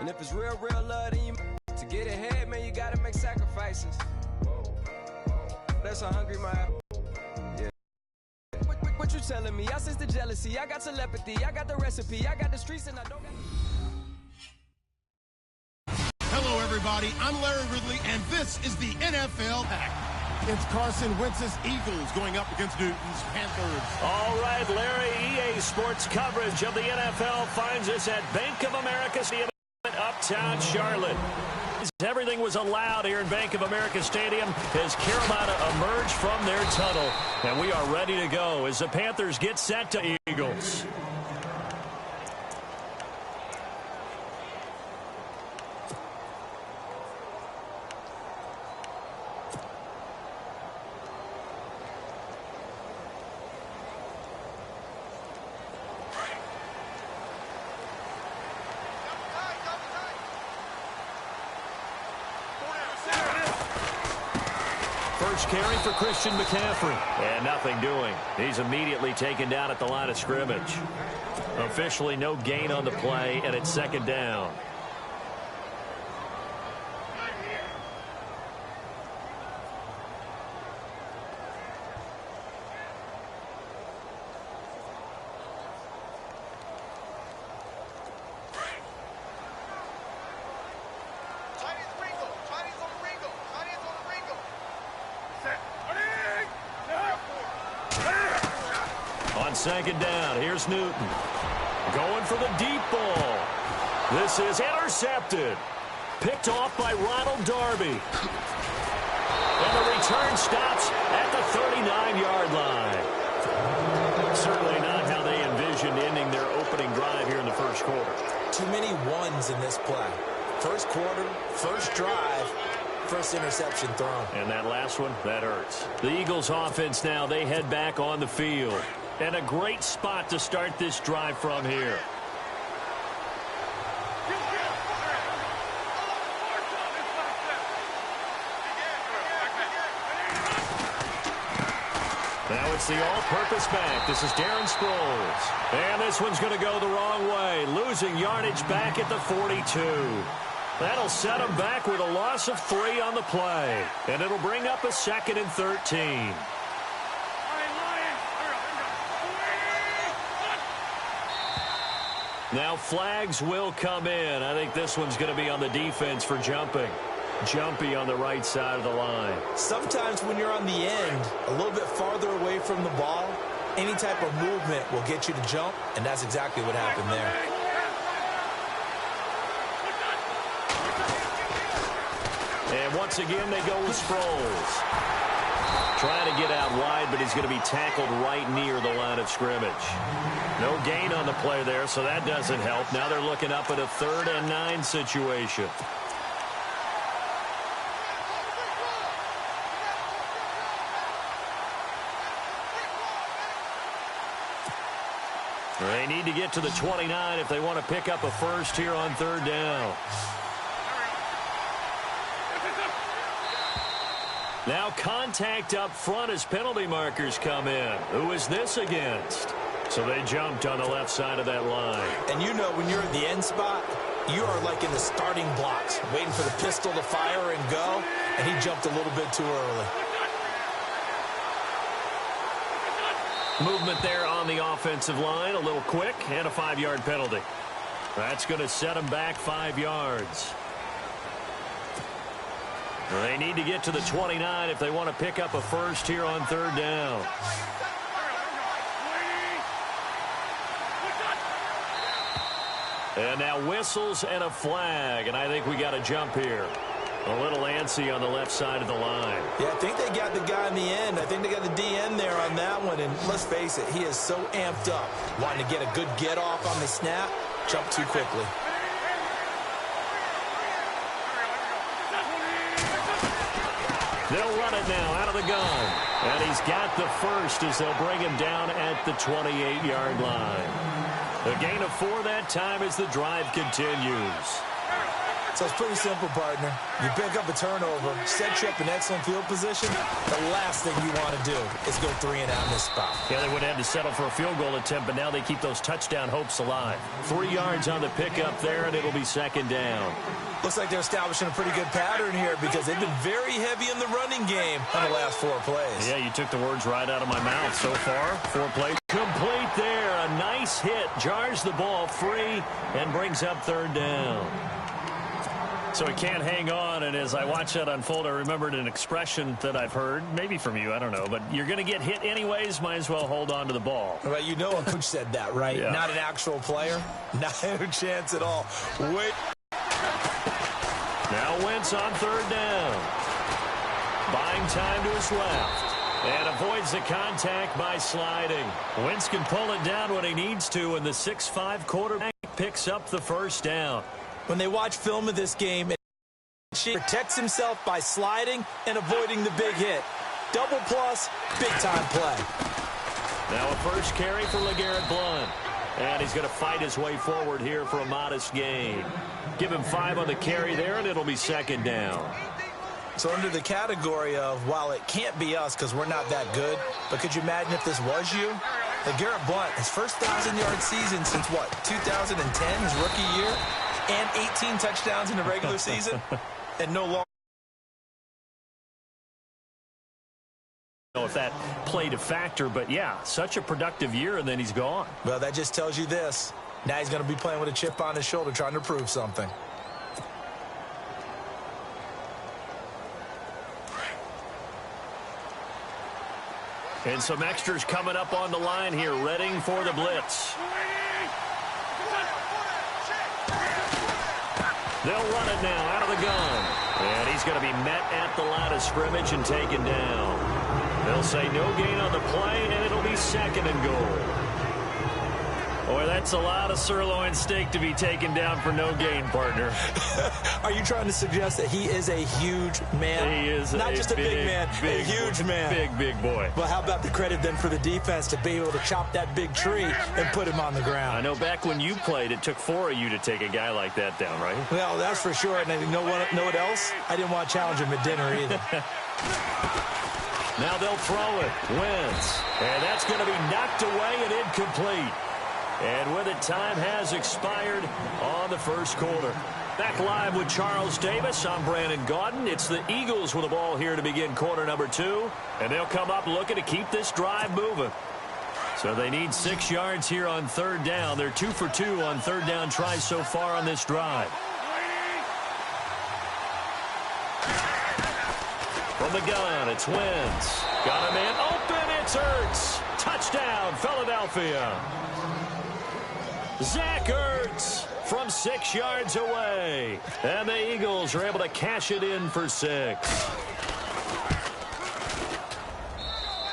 And if it's real love, then you to get ahead, man, you gotta make sacrifices. That's how hungry my What you telling me? I sense the jealousy, I got telepathy, I got the recipe, I got the streets, and I don't got... Hello, everybody. I'm Larry Ridley, and this is the NFL Hack. It's Carson Wentz's Eagles going up against Newton's Panthers. All right, Larry, EA Sports coverage of the NFL finds us at Bank of America Stadium in Uptown Charlotte. Everything was allowed here in Bank of America Stadium as Carolina emerged from their tunnel. And we are ready to go as the Panthers get set to Eagles. First carry for Christian McCaffrey. And nothing doing. He's immediately taken down at the line of scrimmage. Officially no gain on the play, and it's second down. On second down, here's Newton. Going for the deep ball. This is intercepted. Picked off by Ronald Darby. And the return stops at the 39-yard line. Certainly not how they envisioned ending their opening drive here in the first quarter. Too many ones in this play. First quarter, first drive, first interception thrown. And that last one, that hurts. The Eagles offense now, they head back on the field. And a great spot to start this drive from here. Now it's the all-purpose back. This is Darren Sproles. And this one's going to go the wrong way. Losing yardage back at the 42. That'll set him back with a loss of 3 on the play. And it'll bring up a 2nd and 13. Now flags will come in. I think this one's going to be on the defense for jumping. Jumpy on the right side of the line. Sometimes when you're on the end, a little bit farther away from the ball, any type of movement will get you to jump, and that's exactly what happened there. And once again, they go with Sproles. Trying to get out wide, but he's going to be tackled right near the line of scrimmage. No gain on the play there, so that doesn't help. Now they're looking up at a 3rd and 9 situation. They need to get to the 29 if they want to pick up a first here on 3rd down. Now contact up front as penalty markers come in. Who is this against? So they jumped on the left side of that line. And you know when you're at the end spot, you are like in the starting blocks, waiting for the pistol to fire and go, and he jumped a little bit too early. Movement there on the offensive line, a little quick, and a 5-yard penalty. That's going to set him back 5 yards. They need to get to the 29 if they want to pick up a first here on 3rd down. And now whistles and a flag, and I think we got a jump here. A little antsy on the left side of the line. Yeah, I think they got the guy in the end. I think they got the DN there on that one, and let's face it, he is so amped up, wanting to get a good get-off on the snap, jump too quickly. They'll run it now out of the gun. And he's got the first as they'll bring him down at the 28-yard line. A gain of 4 that time as the drive continues. So it's pretty simple, partner. You pick up a turnover, set you up in excellent field position. The last thing you want to do is go 3 and out in this spot. Yeah, they would have to settle for a field goal attempt, but now they keep those touchdown hopes alive. 3 yards on the pickup there, and it'll be second down. Looks like they're establishing a pretty good pattern here because they've been very heavy in the running game on the last 4 plays. Yeah, you took the words right out of my mouth. So far, 4 plays. Complete there. A nice hit. Jars the ball free and brings up third down. So he can't hang on, and as I watch that unfold, I remembered an expression that I've heard, maybe from you, I don't know, but you're going to get hit anyways, might as well hold on to the ball. Well, you know a coach said that, right? Yeah. Not an actual player. Not a chance at all. Wait. Now Wentz on third down. Buying time to his left. And avoids the contact by sliding. Wentz can pull it down when he needs to, and the 6'5" quarterback picks up the first down. When they watch film of this game, he protects himself by sliding and avoiding the big hit. Double plus, big-time play. Now a first carry for LeGarrette Blount. And he's going to fight his way forward here for a modest gain. Give him 5 on the carry there, and it'll be second down. So under the category of, while it can't be us because we're not that good, but could you imagine if this was you? LeGarrette Blount, his first 1,000-yard season since, what, 2010, his rookie year? And 18 touchdowns in the regular season, and no longer. I don't know if that played a factor, but yeah, such a productive year, and then he's gone. Well, that just tells you this. Now he's going to be playing with a chip on his shoulder trying to prove something. And some extras coming up on the line here, readying for the blitz. They'll run it now out of the gun. And he's going to be met at the line of scrimmage and taken down. They'll say no gain on the play, and it'll be second and goal. Boy, that's a lot of sirloin steak to be taken down for no gain, partner. Are you trying to suggest that he is a huge man? He is not just a big man, a huge man. Big boy. Well, how about the credit then for the defense to be able to chop that big tree and put him on the ground? I know back when you played, it took 4 of you to take a guy like that down, right? Well, that's for sure. And you know what else? I didn't want to challenge him at dinner either. Now they'll throw it. Wentz. And that's going to be knocked away and incomplete. And with it, time has expired on the first quarter. Back live with Charles Davis. I'm Brandon Gaudin. It's the Eagles with the ball here to begin quarter number 2. And they'll come up looking to keep this drive moving. So they need 6 yards here on third down. They're 2 for 2 on third down tries so far on this drive. From the gun, it's Wentz. Got a man open. It's Ertz. Touchdown, Philadelphia. Zach Ertz from 6 yards away. And the Eagles are able to cash it in for 6.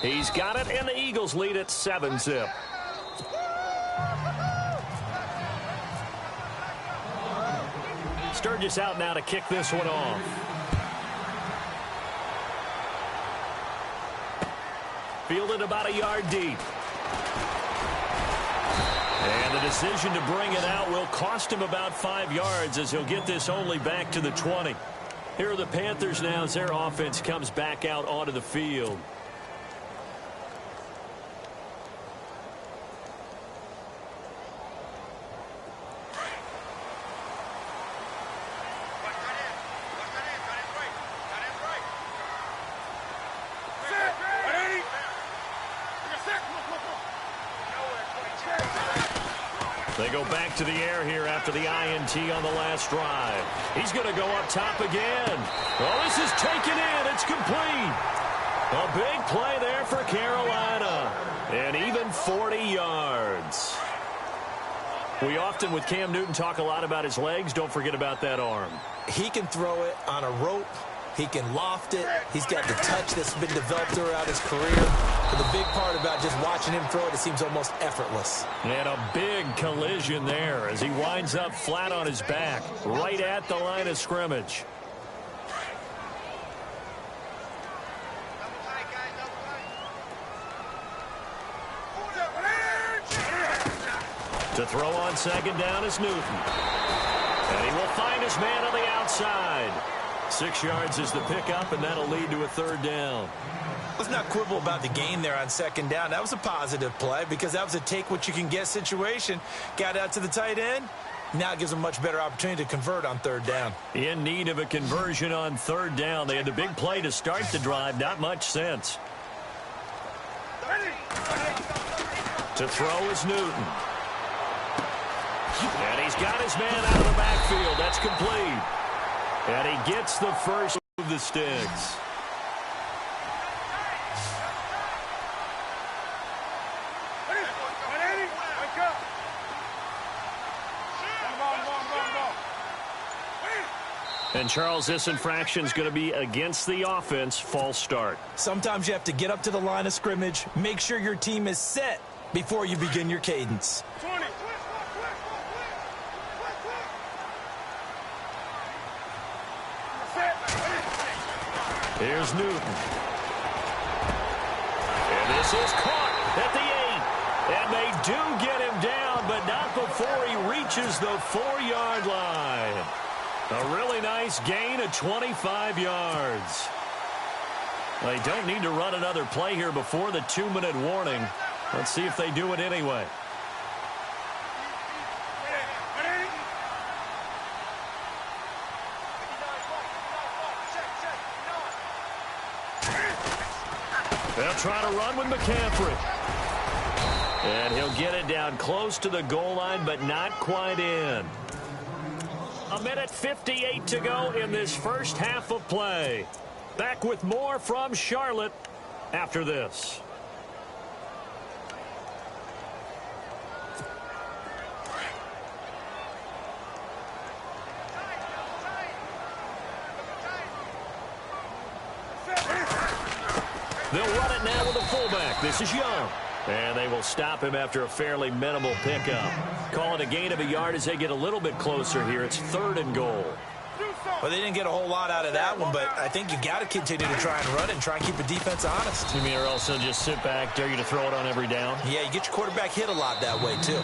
He's got it, and the Eagles lead at 7-zip. Sturgis out now to kick this one off. Fielded about a yard deep. And the decision to bring it out will cost him about 5 yards as he'll get this only back to the 20. Here are the Panthers now as their offense comes back out onto the field. They go back to the air here after the INT on the last drive. He's going to go up top again. Oh, this is taken in. It's complete. A big play there for Carolina. And even 40 yards. We often, with Cam Newton, talk a lot about his legs. Don't forget about that arm. He can throw it on a rope. He can loft it. He's got the touch that's been developed throughout his career. But the big part about just watching him throw it, it seems almost effortless. And a big collision there as he winds up flat on his back, right at the line of scrimmage. To throw on second down is Newton. And he will find his man on the outside. 6 yards is the pickup, and that'll lead to a third down. Let's not quibble about the gain there on second down. That was a positive play because that was a take-what-you-can-get situation. Got out to the tight end. Now it gives them a much better opportunity to convert on third down. In need of a conversion on third down. They had the big play to start the drive. Not much sense. To throw is Newton. And he's got his man out of the backfield. That's complete. And he gets the first of the sticks. And, Charles, this infraction's going to be against the offense. False start. Sometimes you have to get up to the line of scrimmage, make sure your team is set before you begin your cadence. Here's Newton. And this is caught at the 8. And they do get him down, but not before he reaches the 4-yard line. A really nice gain of 25 yards. They don't need to run another play here before the 2-minute warning. Let's see if they do it anyway. They'll try to run with McCaffrey. And he'll get it down close to the goal line, but not quite in. 1:58 to go in this first half of play. Back with more from Charlotte after this. They'll run it now with a fullback. This is Young. And they will stop him after a fairly minimal pickup. Call it a gain of a yard as they get a little bit closer here. It's 3rd and goal. Well, they didn't get a whole lot out of that one, but I think you got to continue to try and run it and try and keep the defense honest. You mean or else they'll just sit back, dare you to throw it on every down? Yeah, you get your quarterback hit a lot that way, too.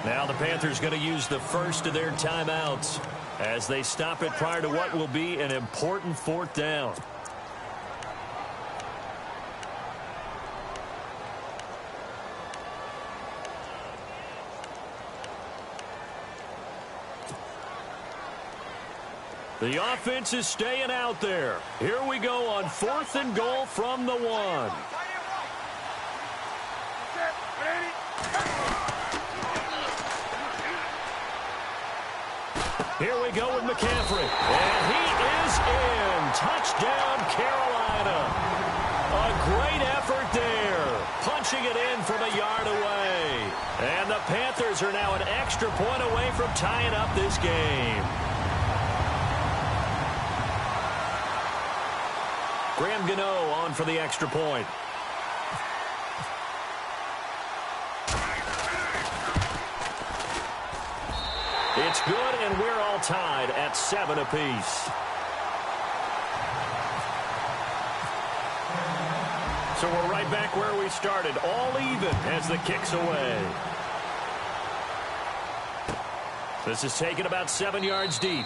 Now the Panthers going to use the first of their timeouts as they stop it prior to what will be an important 4th down. The offense is staying out there. Here we go on 4th and goal from the 1. Here we go with McCaffrey. And he is in. Touchdown, Carolina. A great effort there. Punching it in from a yard away. And the Panthers are now an extra point away from tying up this game. Graham Gano on for the extra point. It's good, and we're all tied at 7 apiece. So we're right back where we started, all even as the kick's away. This is taken about 7 yards deep.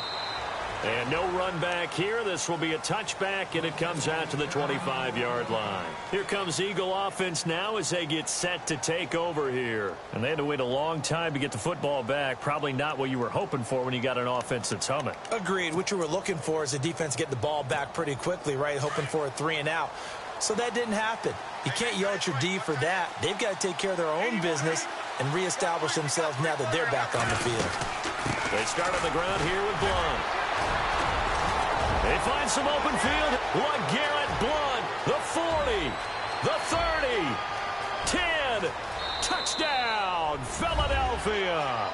And no run back here. This will be a touchback, and it comes out to the 25-yard line. Here comes Eagle offense now as they get set to take over here. And they had to wait a long time to get the football back. Probably not what you were hoping for when you got an offense that's humming. Agreed. What you were looking for is the defense get the ball back pretty quickly, right? Hoping for a 3 and out. So that didn't happen. You can't yell at your D for that. They've got to take care of their own business and reestablish themselves now that they're back on the field. They start on the ground here with Blunt. They find some open field. LeGarrette Blunt, the 40, the 30, 10, touchdown, Philadelphia.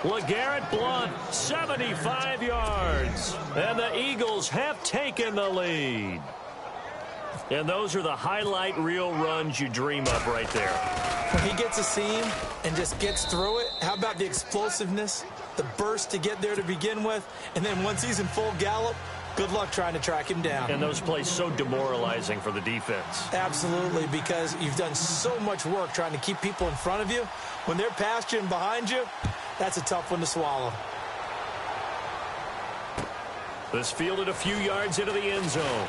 LeGarrette Blunt, 75 yards. And the Eagles have taken the lead. And those are the highlight reel runs you dream of right there. When he gets a seam and just gets through it, how about the explosiveness, the burst to get there to begin with, and then once he's in full gallop, good luck trying to track him down. And those plays so demoralizing for the defense. Absolutely, because you've done so much work trying to keep people in front of you. When they're past you and behind you, that's a tough one to swallow. This fielded a few yards into the end zone.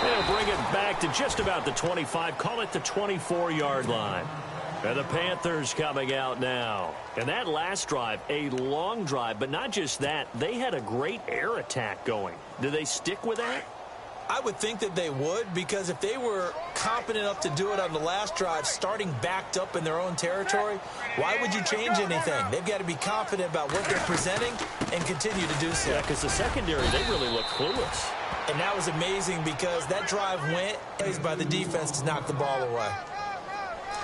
They'll bring it back to just about the 25, call it the 24-yard line. And the Panthers coming out now. And that last drive, a long drive, but not just that. They had a great air attack going. Do they stick with that? I would think that they would, because if they were competent enough to do it on the last drive, starting backed up in their own territory, why would you change anything? They've got to be confident about what they're presenting and continue to do so. Yeah, because the secondary, they really look clueless. And that was amazing because that drive went by the defense to knock the ball away.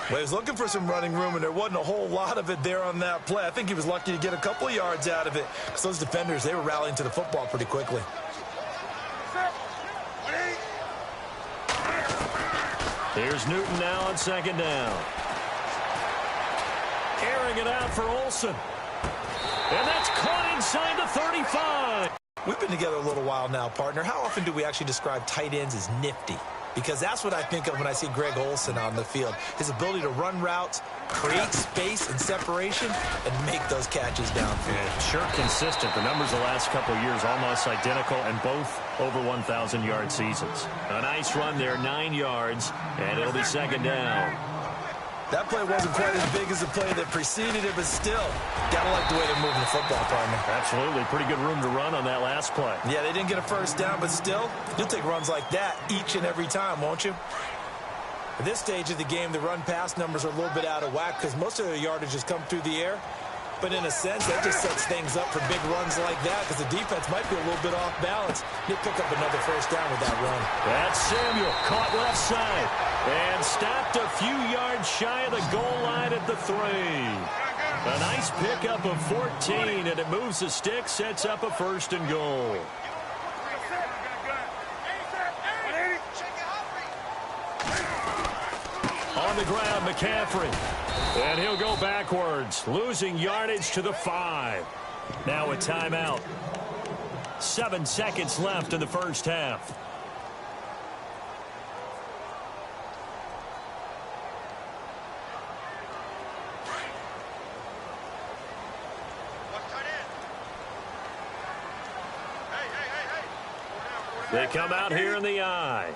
Well, he was looking for some running room, and there wasn't a whole lot of it there on that play. I think he was lucky to get a couple of yards out of it because those defenders, they were rallying to the football pretty quickly. Here's Newton now on second down. Airing it out for Olsen. And that's caught inside the 35. We've been together a little while now, partner. How often do we actually describe tight ends as nifty? Because that's what I think of when I see Greg Olsen on the field. His ability to run routes, create space and separation, and make those catches downfield. Yeah, sure consistent. The numbers the last couple of years almost identical, and both over 1,000-yard seasons. A nice run there, 9 yards, and it'll be second down. That play wasn't quite as big as the play that preceded it, but still, gotta like the way they're moving the football, partner. Absolutely. Pretty good room to run on that last play. Yeah, they didn't get a first down, but still, you'll take runs like that each and every time, won't you? At this stage of the game, the run-pass numbers are a little bit out of whack because most of their yardage has come through the air. But in a sense, that just sets things up for big runs like that because the defense might be a little bit off balance. They pick up another first down with that run. That's Samuel, caught left side, and stopped a few yards shy of the goal line at the 3. A nice pickup of 14, and it moves the stick, sets up a first and goal. On the ground, McCaffrey. And he'll go backwards, losing yardage to the 5. Now a timeout. 7 seconds left in the first half. They come out here in the eye.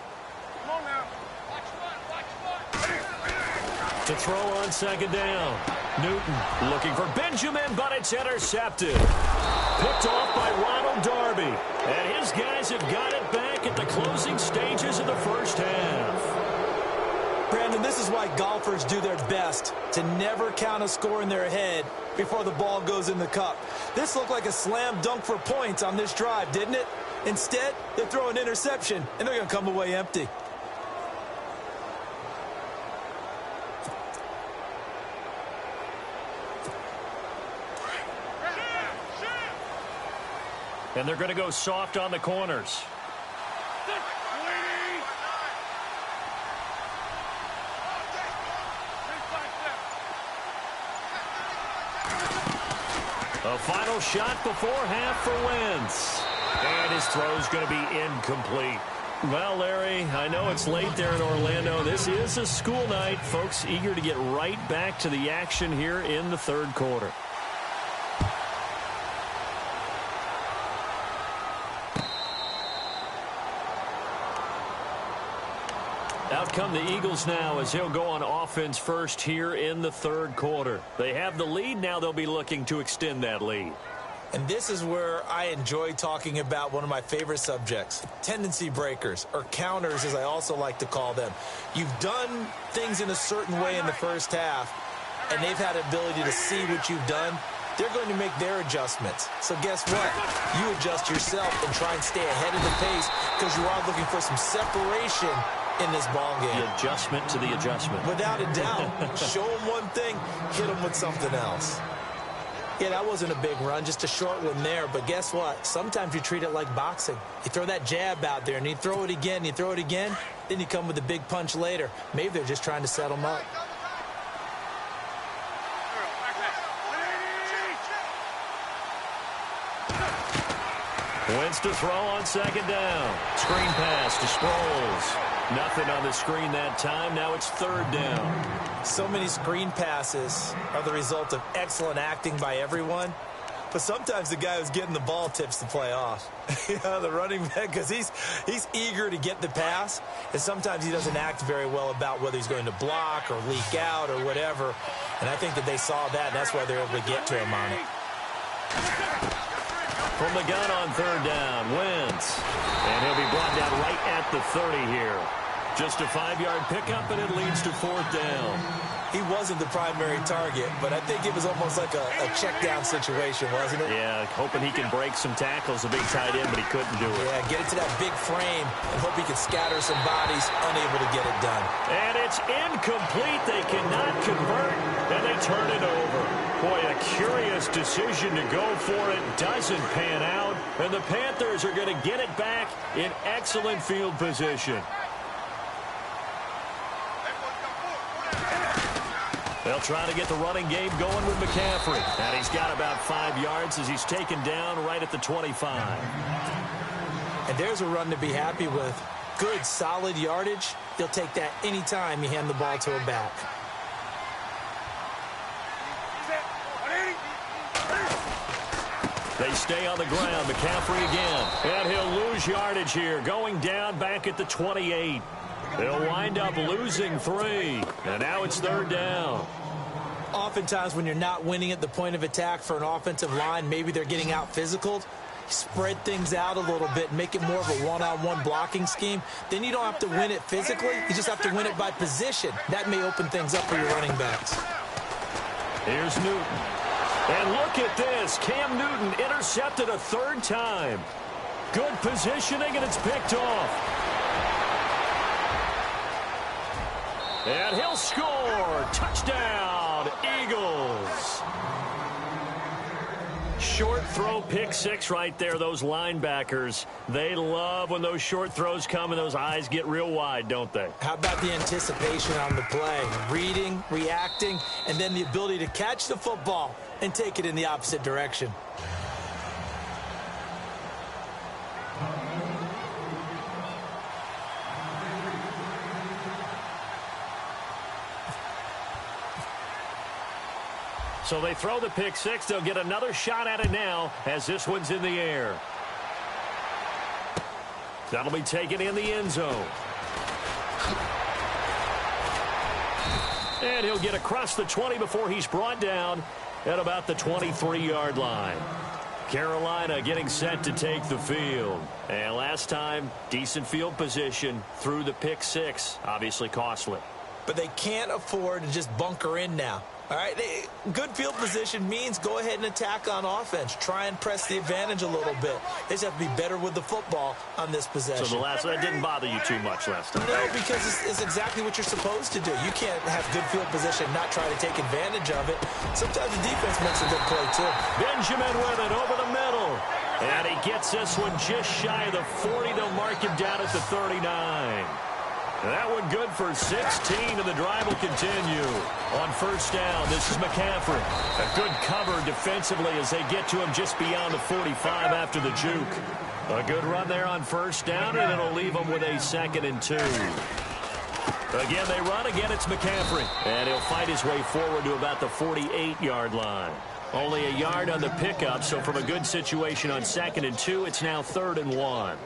To throw on second down. Newton looking for Benjamin, but it's intercepted. Picked off by Ronald Darby. And his guys have got it back at the closing stages of the first half. Brandon, this is why golfers do their best to never count a score in their head before the ball goes in the cup. This looked like a slam dunk for points on this drive, didn't it? Instead, they throw an interception, and they're going to come away empty. And they're going to go soft on the corners. A final shot before half for Wentz. And his throw's going to be incomplete. Well, Larry, I know it's late there in Orlando. This is a school night. Folks eager to get right back to the action here in the third quarter. Out come the Eagles now as he'll go on offense first here in the third quarter. They have the lead. Now they'll be looking to extend that lead. And this is where I enjoy talking about one of my favorite subjects, tendency breakers, or counters as I also like to call them. You've done things in a certain way in the first half, and they've had the ability to see what you've done. They're going to make their adjustments. So guess what? You adjust yourself and try and stay ahead of the pace because you are looking for some separation in this ball game. The adjustment to the adjustment. Without a doubt. Show them one thing, hit them with something else. Yeah, that wasn't a big run, just a short one there. But guess what? Sometimes you treat it like boxing. You throw that jab out there, and you throw it again, you throw it again, then you come with a big punch later. Maybe they're just trying to set them up. Wentz to throw on second down. Screen pass to Sproles. Nothing on the screen that time. Now it's third down. So many screen passes are the result of excellent acting by everyone. But sometimes the guy who's getting the ball tips the play off. The running back, because he's eager to get the pass, and sometimes he doesn't act very well about whether he's going to block or leak out or whatever. And I think that they saw that, and that's why they're able to get to him on it. From the gun on third down, Wentz. And he'll be brought down right at the 30 here. Just a 5-yard pickup, and it leads to fourth down. He wasn't the primary target, but I think it was almost like a check-down situation, wasn't it? Yeah, hoping he can break some tackles, a big tight end, but he couldn't do it. Yeah, get it to that big frame and hope he can scatter some bodies, unable to get it done. And it's incomplete. They cannot convert, and they turn it over. Boy, a curious decision to go for it. Doesn't pan out, and the Panthers are going to get it back in excellent field position. They'll try to get the running game going with McCaffrey. And he's got about 5 yards as he's taken down right at the 25. And there's a run to be happy with. Good, solid yardage. They'll take that anytime you hand the ball to a back. They stay on the ground. McCaffrey again. And he'll lose yardage here. Going down back at the 28. They'll wind up losing 3. And now it's third down. Oftentimes when you're not winning at the point of attack for an offensive line, maybe they're getting out physical. Spread things out a little bit, make it more of a one-on-one blocking scheme. Then you don't have to win it physically. You just have to win it by position. That may open things up for your running backs. Here's Newton. And look at this. Cam Newton intercepted a 3rd time. Good positioning, and it's picked off. And he'll score. Touchdown, Eagles. Short throw, pick 6 right there. Those linebackers, they love when those short throws come and those eyes get real wide, don't they? How about the anticipation on the play? Reading, reacting, and then the ability to catch the football and take it in the opposite direction. So they throw the pick 6. They'll get another shot at it now as this one's in the air. That'll be taken in the end zone. And he'll get across the 20 before he's brought down at about the 23-yard line. Carolina getting set to take the field. And last time, decent field position through the pick 6. Obviously costly. But they can't afford to just bunker in now. All right, good field position means go ahead and attack on offense. Try and press the advantage a little bit. They just have to be better with the football on this possession. So that didn't bother you too much last time? No, because it's exactly what you're supposed to do. You can't have good field position, not try to take advantage of it. Sometimes the defense makes a good play, too. Benjamin with it over the middle. And he gets this one just shy of the 40. They'll mark him down at the 39. That one good for 16, and the drive will continue. On first down, this is McCaffrey. A good cover defensively as they get to him just beyond the 45 after the juke. A good run there on first down, and it'll leave them with a 2nd and 2. Again, they run. Again, it's McCaffrey. And he'll fight his way forward to about the 48-yard line. Only a yard on the pickup, so from a good situation on 2nd and 2, it's now 3rd and 1.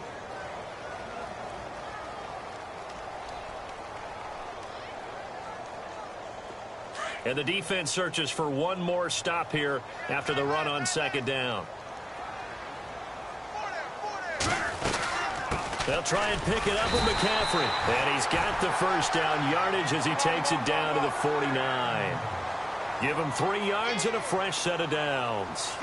And the defense searches for one more stop here after the run on 2nd down. They'll try and pick it up with McCaffrey. And he's got the first down yardage as he takes it down to the 49. Give him 3 yards and a fresh set of downs.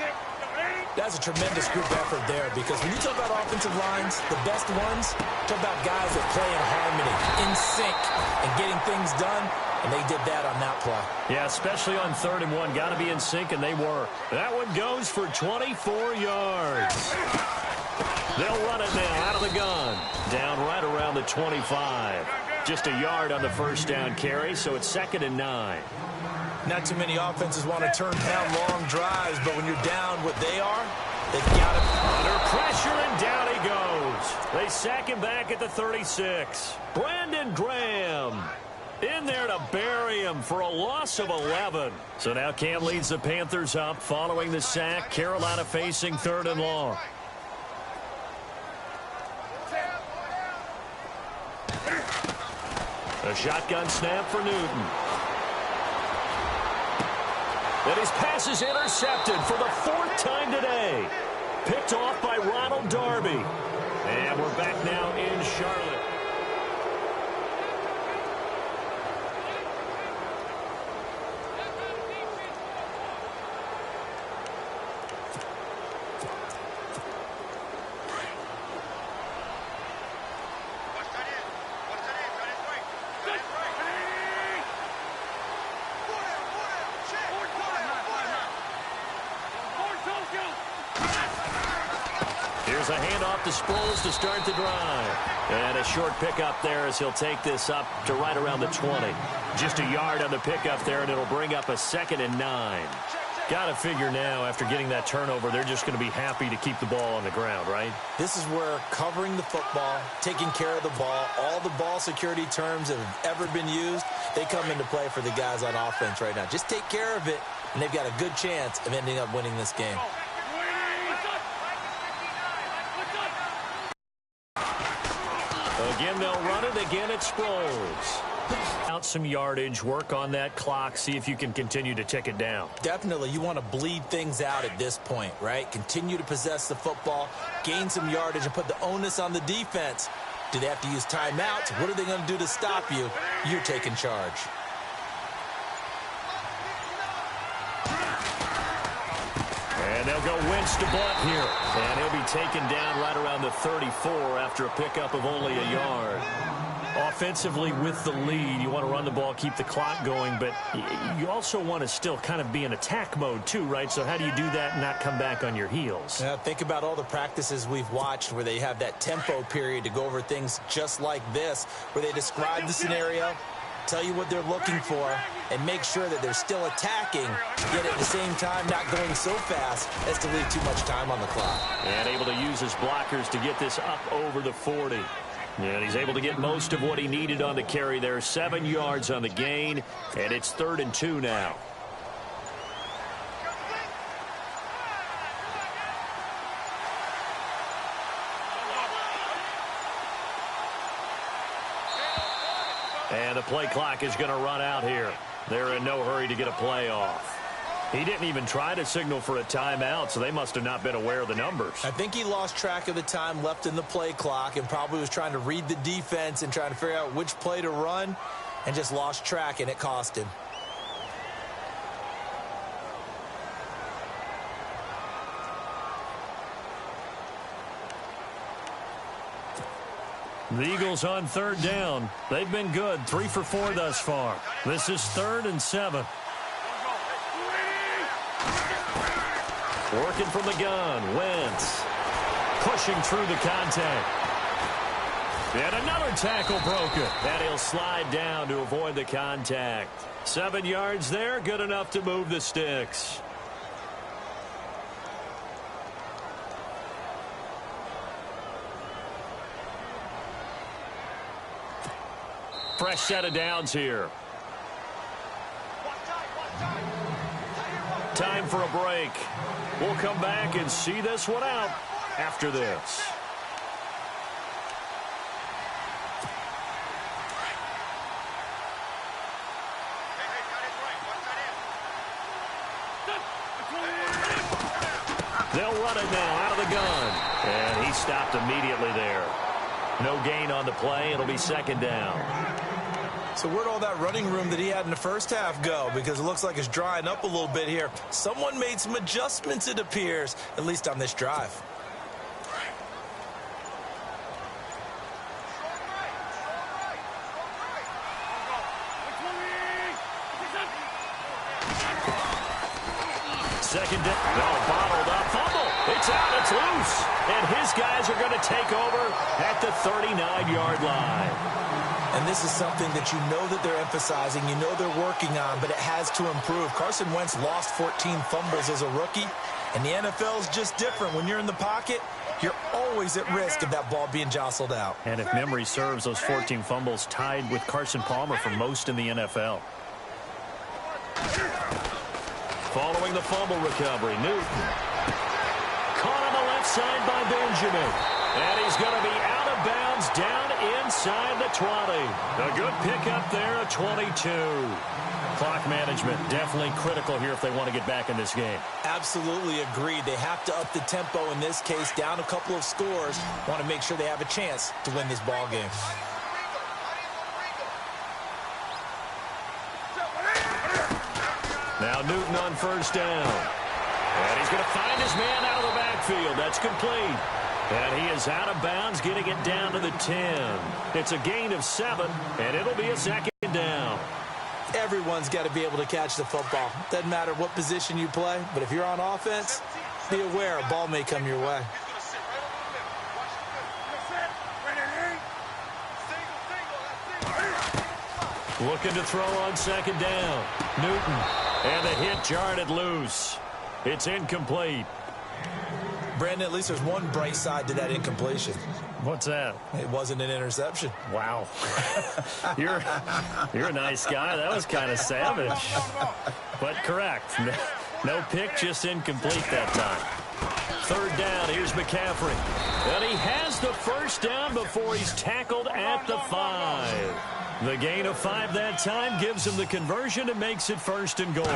That's a tremendous group effort there, because when you talk about offensive lines, the best ones, talk about guys that play in harmony, in sync, and getting things done, and they did that on that play. Yeah, especially on 3rd and 1. Got to be in sync, and they were. That one goes for 24 yards. They'll run it now out of the gun. Down right around the 25. Just a yard on the first down carry, so it's 2nd and 9. Not too many offenses want to turn down long drives, but when you're down what they are, they've got to... Under pressure, and down he goes. They sack him back at the 36. Brandon Graham. In there to bury him for a loss of 11. So now Cam leads the Panthers up following the sack. Carolina facing 3rd and long. A shotgun snap for Newton. And his pass is intercepted for the 4th time today. Picked off by Ronald Darby. And we're back now in Charlotte. Here's a handoff to Sproles to start the drive. And a short pickup there as he'll take this up to right around the 20. Just a yard on the pickup there, and it'll bring up a 2nd and 9. Got to figure now, after getting that turnover, they're just going to be happy to keep the ball on the ground, right? This is where covering the football, taking care of the ball, all the ball security terms that have ever been used, they come into play for the guys on offense right now. Just take care of it, and they've got a good chance of ending up winning this game. Again, they'll run it. Again, it's Sproles. Out some yardage, work on that clock, see if you can continue to tick it down. Definitely, you want to bleed things out at this point, right? Continue to possess the football, gain some yardage, and put the onus on the defense. Do they have to use timeouts? What are they going to do to stop you? You're taking charge. And they'll go Wentz to Blunt here. And he'll be taken down right around the 34 after a pickup of only a yard. Offensively, with the lead, you want to run the ball, keep the clock going, but you also want to still kind of be in attack mode too, right? So how do you do that and not come back on your heels? Yeah, think about all the practices we've watched where they have that tempo period to go over things just like this, where they describe the scenario, tell you what they're looking for, and make sure that they're still attacking, yet at the same time not going so fast as to leave too much time on the clock. And able to use his blockers to get this up over the 40. And he's able to get most of what he needed on the carry there. 7 yards on the gain, and it's 3rd and 2 now. And the play clock is going to run out here. They're in no hurry to get a play off. He didn't even try to signal for a timeout, so they must have not been aware of the numbers. I think he lost track of the time left in the play clock and probably was trying to read the defense and trying to figure out which play to run and just lost track, and it cost him. The Eagles on 3rd down. They've been good, 3 for 4 thus far. This is 3rd and 7. Working from the gun, Wentz. Pushing through the contact. And another tackle broken. And he'll slide down to avoid the contact. 7 yards there, good enough to move the sticks. Fresh set of downs here. Time for a break. We'll come back and see this one out after this. They'll run it now out of the gun. And he stopped immediately there. No gain on the play. It'll be 2nd down. So where'd all that running room that he had in the first half go? Because it looks like it's drying up a little bit here. Someone made some adjustments, it appears, at least on this drive. Second down. No, bottled up. Fumble. It's out. It's loose. And his guys are going to take over at the 39-yard line. And this is something that you know that they're emphasizing, you know they're working on, but it has to improve. Carson Wentz lost 14 fumbles as a rookie, And the NFL is just different. When you're in the pocket, you're always at risk of that ball being jostled out. And if memory serves, those 14 fumbles tied with Carson Palmer for most in the NFL. Following the fumble recovery, Newton. Caught on the left side by Benjamin. And he's going to be out of bounds down inside the 20. A good pickup there, a 22. Clock management definitely critical here if they want to get back in this game. Absolutely agreed. They have to up the tempo in this case, down a couple of scores. Want to make sure they have a chance to win this ball game. Now Newton on first down. And he's going to find his man out of the backfield. That's complete. And he is out of bounds, getting it down to the 10. It's a gain of 7, and it'll be a second down. Everyone's got to be able to catch the football. Doesn't matter what position you play, but if you're on offense, be aware a ball may come your way. Looking to throw on second down. Newton. And the hit jarred it loose. It's incomplete. Brandon, at least there's one bright side to that incompletion. What's that? It wasn't an interception. Wow. You're a nice guy. That was kind of savage. But correct. No pick, just incomplete that time. Third down, here's McCaffrey. And he has the first down before he's tackled at the 5. The gain of 5 that time gives him the conversion and makes it first and goal.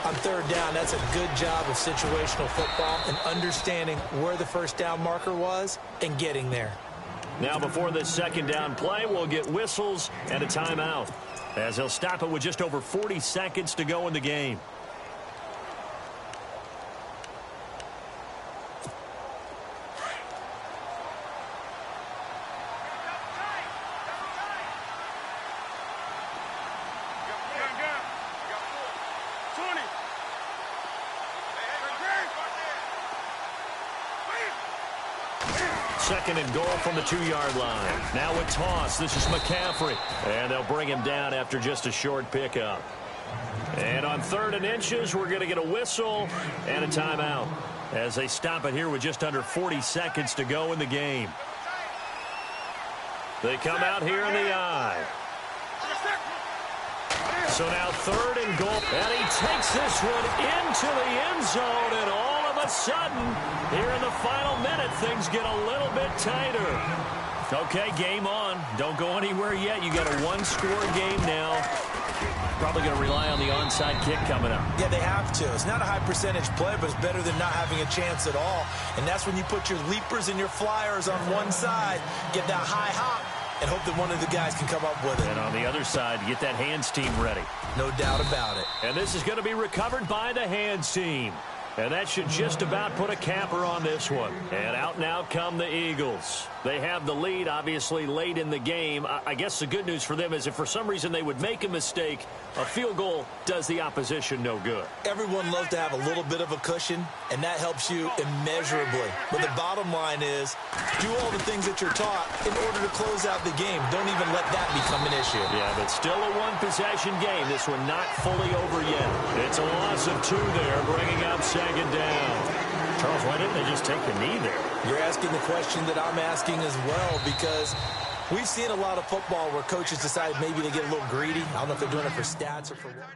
On third down, that's a good job of situational football and understanding where the first down marker was and getting there. Now before this second down play, we'll get whistles and a timeout, as he'll stop it with just over 40 seconds to go in the game. Second and goal from the 2-yard line. Now a toss. This is McCaffrey. And they'll bring him down after just a short pickup. And on 3rd and inches, we're going to get a whistle and a timeout as they stop it here with just under 40 seconds to go in the game. They come out here in the I. So now 3rd and goal. And he takes this one into the end zone, and all of a sudden, here in the final minute, things get a little bit tighter. Okay, game on. Don't go anywhere yet. You got a 1-score game now. Probably going to rely on the onside kick coming up. Yeah, they have to. It's not a high percentage play, but it's better than not having a chance at all. And that's when you put your leapers and your flyers on one side, get that high hop, and hope that one of the guys can come up with it. And on the other side, get that hands team ready. No doubt about it. And this is going to be recovered by the hands team. And that should just about put a capper on this one. And out and out come the Eagles. They have the lead, obviously, late in the game. I guess the good news for them is if for some reason they would make a mistake, a field goal does the opposition no good. Everyone loves to have a little bit of a cushion, and that helps you immeasurably. But the bottom line is, do all the things that you're taught in order to close out the game. Don't even let that become an issue. Yeah, but still a one-possession game. This one not fully over yet. It's a loss of 2 there, bringing up second down. Charles, why didn't they just take the knee there? You're asking the question that I'm asking as well, because we've seen a lot of football where coaches decide maybe to get a little greedy. I don't know if they're doing it for stats or for what.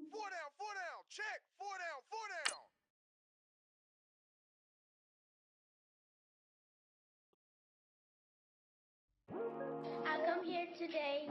4 down, check, 4 down. I come here today